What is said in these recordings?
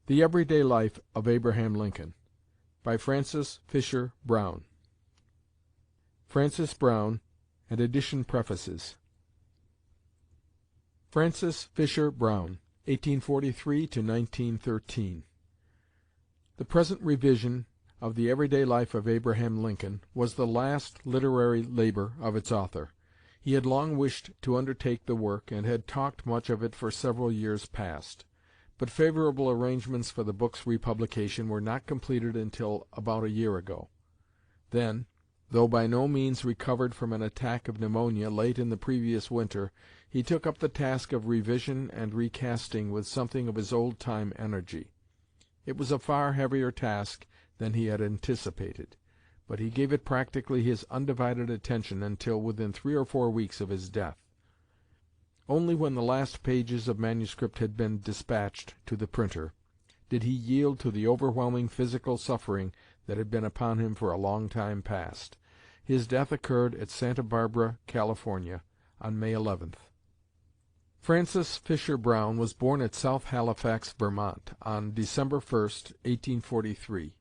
The Everyday Life of Abraham Lincoln by Francis Fisher Browne. Francis Browne and Edition Prefaces. Francis Fisher Browne, 1843 to 1913. The present revision of the Everyday Life of Abraham Lincoln was the last literary labor of its author. He had long wished to undertake the work, and had talked much of it for several years past. But favorable arrangements for the book's republication were not completed until about a year ago. Then, though by no means recovered from an attack of pneumonia late in the previous winter, he took up the task of revision and recasting with something of his old-time energy. It was a far heavier task than he had anticipated, but he gave it practically his undivided attention until within 3 or 4 weeks of his death. Only when the last pages of manuscript had been dispatched to the printer did he yield to the overwhelming physical suffering that had been upon him for a long time past. His death occurred at Santa Barbara, California, on May 11th. Francis Fisher Browne was born at South Halifax, Vermont, on December 1st, 1843.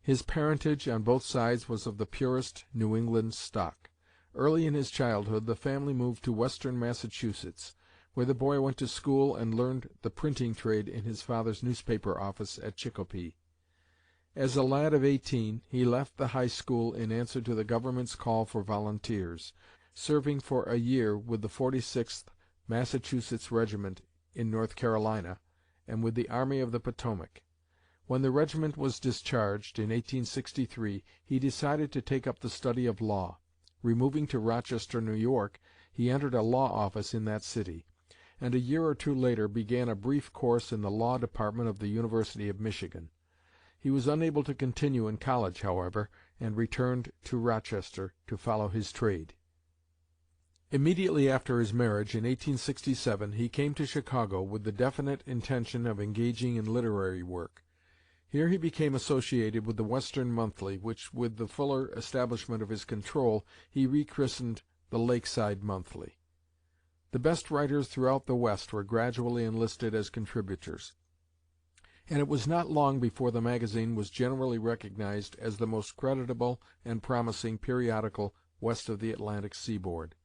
His parentage on both sides was of the purest New England stock. Early in his childhood the family moved to western Massachusetts, where the boy went to school and learned the printing trade in his father's newspaper office at Chicopee. As a lad of 18, he left the high school in answer to the government's call for volunteers, serving for a year with the 46th Massachusetts Regiment in North Carolina, and with the Army of the Potomac. When the regiment was discharged, in 1863, he decided to take up the study of law. Removing to Rochester, New York, he entered a law office in that city, and a year or two later began a brief course in the law department of the University of Michigan. He was unable to continue in college, however, and returned to Rochester to follow his trade. Immediately after his marriage, in 1867, he came to Chicago with the definite intention of engaging in literary work. Here he became associated with the Western Monthly, which, with the fuller establishment of his control, he rechristened the Lakeside Monthly. The best writers throughout the West were gradually enlisted as contributors, and it was not long before the magazine was generally recognized as the most creditable and promising periodical west of the Atlantic seaboard.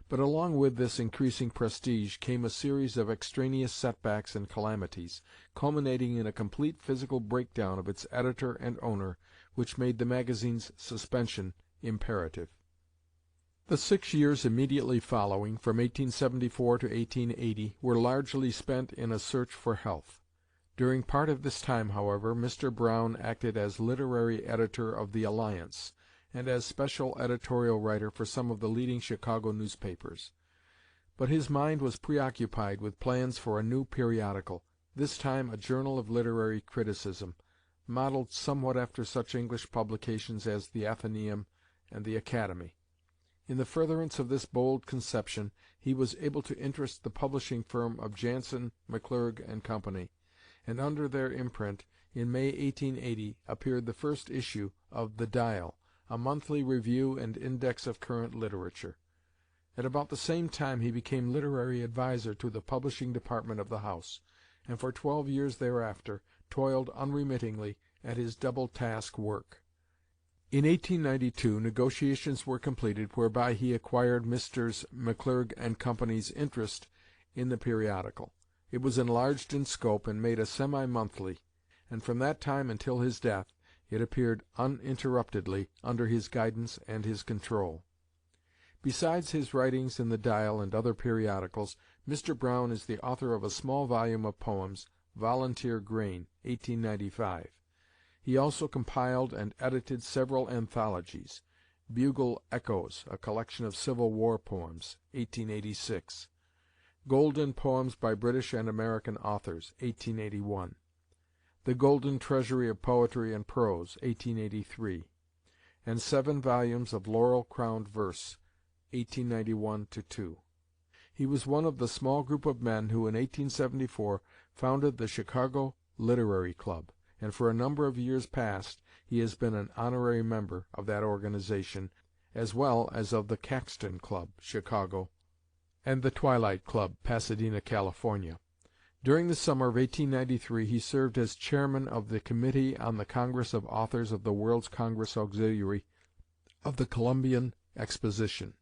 But along with this increasing prestige came a series of extraneous setbacks and calamities, culminating in a complete physical breakdown of its editor and owner, which made the magazine's suspension imperative. The 6 years immediately following, from 1874 to 1880, were largely spent in a search for health. During part of this time, however, Mr. Browne acted as literary editor of the Alliance, and as special editorial writer for some of the leading Chicago newspapers. But his mind was preoccupied with plans for a new periodical, this time a journal of literary criticism, modeled somewhat after such English publications as the Athenaeum and the Academy. In the furtherance of this bold conception, he was able to interest the publishing firm of Jansen, McClurg & Company, and under their imprint, in May, 1880, appeared the first issue of The Dial, a monthly review and index of current literature. At about the same time he became literary adviser to the publishing department of the house, and for 12 years thereafter toiled unremittingly at his double-task work. In 1892 negotiations were completed whereby he acquired Messrs. McClurg & Company's interest in the periodical. It was enlarged in scope and made a semi-monthly, and from that time until his death it appeared uninterruptedly under his guidance and his control. Besides his writings in the Dial and other periodicals, Mr. Browne is the author of a small volume of poems, Volunteer Grain, 1895. He also compiled and edited several anthologies, Bugle Echoes, a collection of Civil War poems, 1886, Golden Poems by British and American Authors, 1881, The Golden Treasury of Poetry and Prose, 1883, and 7 volumes of laurel-crowned verse, 1891-2. He was one of the small group of men who in 1874 founded the Chicago Literary Club, and for a number of years past he has been an honorary member of that organization, as well as of the Caxton Club, Chicago, and the Twilight Club, Pasadena, California. During the summer of 1893 he served as chairman of the Committee on the Congress of Authors of the World's Congress Auxiliary of the Columbian Exposition.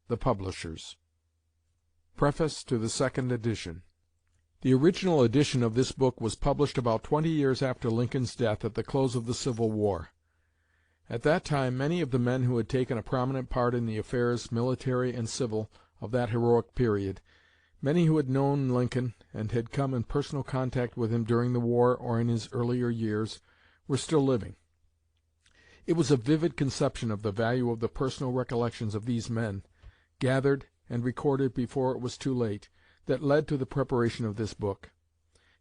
The Publishers. Preface to the Second Edition. The original edition of this book was published about 20 years after Lincoln's death at the close of the Civil War. At that time many of the men who had taken a prominent part in the affairs, military and civil, of that heroic period, many who had known Lincoln and had come in personal contact with him during the war or in his earlier years, were still living. It was a vivid conception of the value of the personal recollections of these men, gathered and recorded before it was too late, that led to the preparation of this book.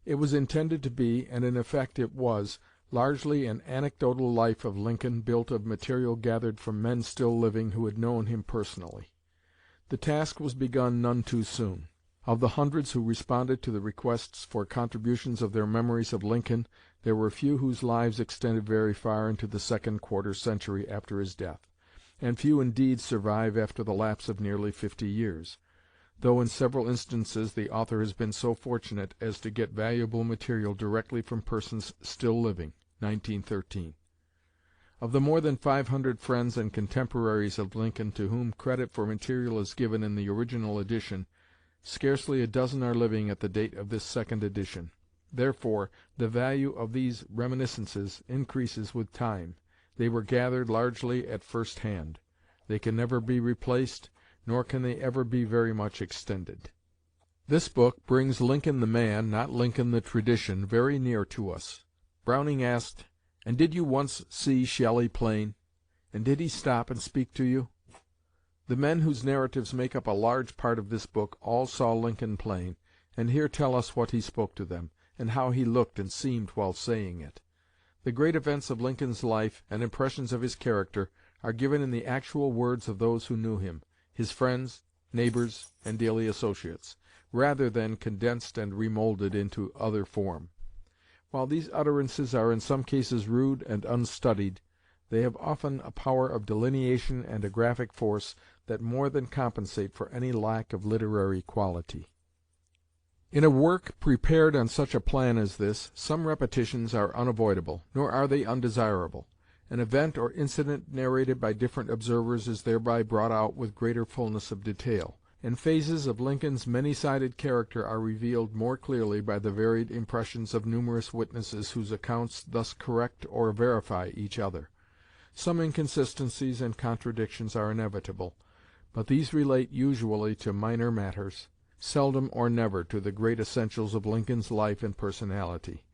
It was intended to be, and in effect it was, largely an anecdotal life of Lincoln built of material gathered from men still living who had known him personally. The task was begun none too soon. Of the hundreds who responded to the requests for contributions of their memories of Lincoln, there were few whose lives extended very far into the second quarter century after his death, and few indeed survive after the lapse of nearly 50 years, though in several instances the author has been so fortunate as to get valuable material directly from persons still living. 1913. Of the more than 500 friends and contemporaries of Lincoln to whom credit for material is given in the original edition, scarcely a dozen are living at the date of this second edition. Therefore, the value of these reminiscences increases with time. They were gathered largely at first hand. They can never be replaced, nor can they ever be very much extended. This book brings Lincoln the man, not Lincoln the tradition, very near to us. Browning asked, "And did you once see Shelley plain? And did he stop and speak to you?" The men whose narratives make up a large part of this book all saw Lincoln plain, and here tell us what he spoke to them, and how he looked and seemed while saying it. The great events of Lincoln's life and impressions of his character are given in the actual words of those who knew him, his friends, neighbors, and daily associates, rather than condensed and remolded into other form. While these utterances are in some cases rude and unstudied, they have often a power of delineation and a graphic force that more than compensate for any lack of literary quality. In a work prepared on such a plan as this, some repetitions are unavoidable, nor are they undesirable. An event or incident narrated by different observers is thereby brought out with greater fullness of detail, and phases of Lincoln's many-sided character are revealed more clearly by the varied impressions of numerous witnesses whose accounts thus correct or verify each other. Some inconsistencies and contradictions are inevitable, but these relate usually to minor matters, seldom or never to the great essentials of Lincoln's life and personality.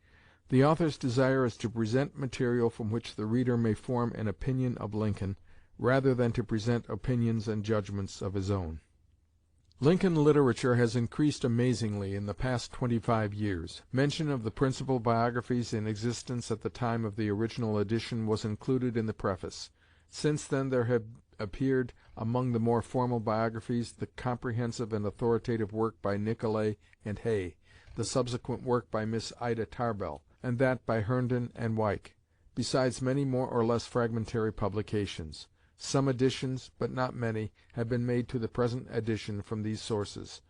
The author's desire is to present material from which the reader may form an opinion of Lincoln, rather than to present opinions and judgments of his own. Lincoln literature has increased amazingly in the past 25 years. Mention of the principal biographies in existence at the time of the original edition was included in the preface. Since then there have appeared among the more formal biographies the comprehensive and authoritative work by Nicolay and Hay, the subsequent work by Miss Ida Tarbell, and that by Herndon and Wyke, besides many more or less fragmentary publications. Some additions, but not many, have been made to the present edition from these sources.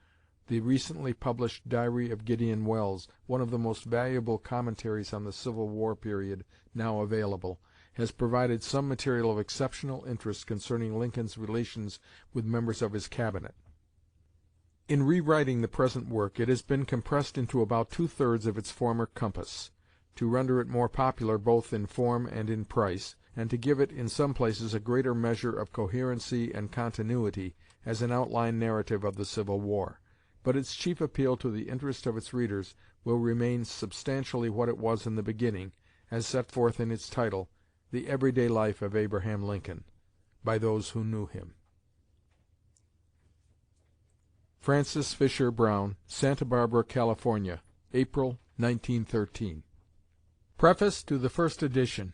The recently published Diary of Gideon Welles, one of the most valuable commentaries on the Civil War period now available, has provided some material of exceptional interest concerning Lincoln's relations with members of his cabinet. In rewriting the present work, it has been compressed into about two-thirds of its former compass, to render it more popular both in form and in price, and to give it in some places a greater measure of coherency and continuity as an outline narrative of the Civil War. But its chief appeal to the interest of its readers will remain substantially what it was in the beginning, as set forth in its title, The Everyday Life of Abraham Lincoln, by those who knew him. Francis Fisher Browne, Santa Barbara, California, April, 1913. Preface to the First Edition.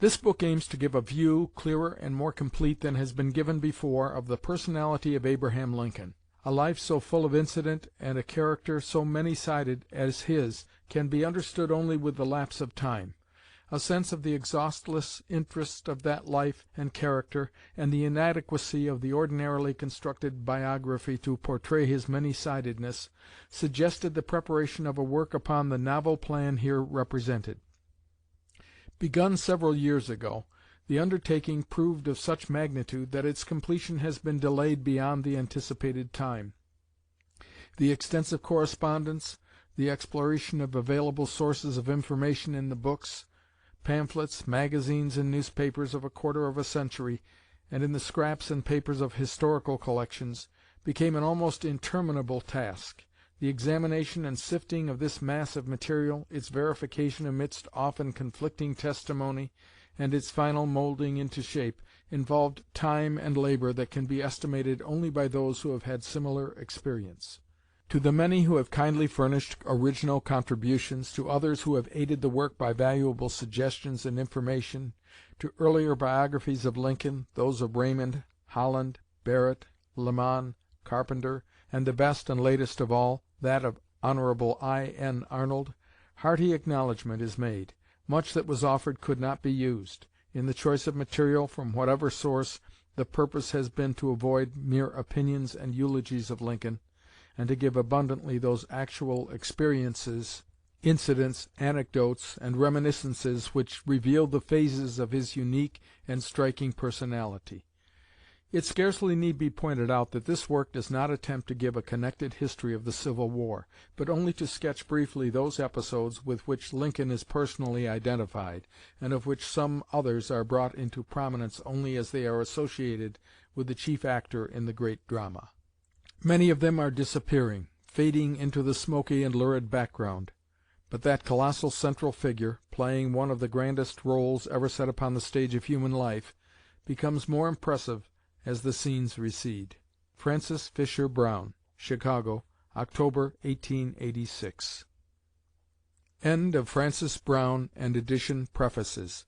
This book aims to give a view, clearer and more complete than has been given before, of the personality of Abraham Lincoln. A life so full of incident and a character so many-sided as his can be understood only with the lapse of time. a sense of the exhaustless interest of that life and character, and the inadequacy of the ordinarily constructed biography to portray his many-sidedness, suggested the preparation of a work upon the novel plan here represented. Begun several years ago, the undertaking proved of such magnitude that its completion has been delayed beyond the anticipated time. The extensive correspondence, the exploration of available sources of information in the books, pamphlets, magazines, and newspapers of a quarter of a century, and in the scraps and papers of historical collections, became an almost interminable task. The examination and sifting of this mass of material, its verification amidst often conflicting testimony, and its final molding into shape, involved time and labor that can be estimated only by those who have had similar experience. To the many who have kindly furnished original contributions, to others who have aided the work by valuable suggestions and information, to earlier biographies of Lincoln, those of Raymond, Holland, Barrett, Lamon, Carpenter, and the best and latest of all, that of Hon. I.N. Arnold, hearty acknowledgment is made. Much that was offered could not be used. In the choice of material, from whatever source, the purpose has been to avoid mere opinions and eulogies of Lincoln, and to give abundantly those actual experiences, incidents, anecdotes, and reminiscences which reveal the phases of his unique and striking personality. It scarcely need be pointed out that this work does not attempt to give a connected history of the Civil War, but only to sketch briefly those episodes with which Lincoln is personally identified, and of which some others are brought into prominence only as they are associated with the chief actor in the great drama. Many of them are disappearing, fading into the smoky and lurid background, but that colossal central figure, playing one of the grandest rôles ever set upon the stage of human life, becomes more impressive as the scenes recede. Francis Fisher Browne, Chicago, October, 1886. End of Francis Browne and Edition Prefaces,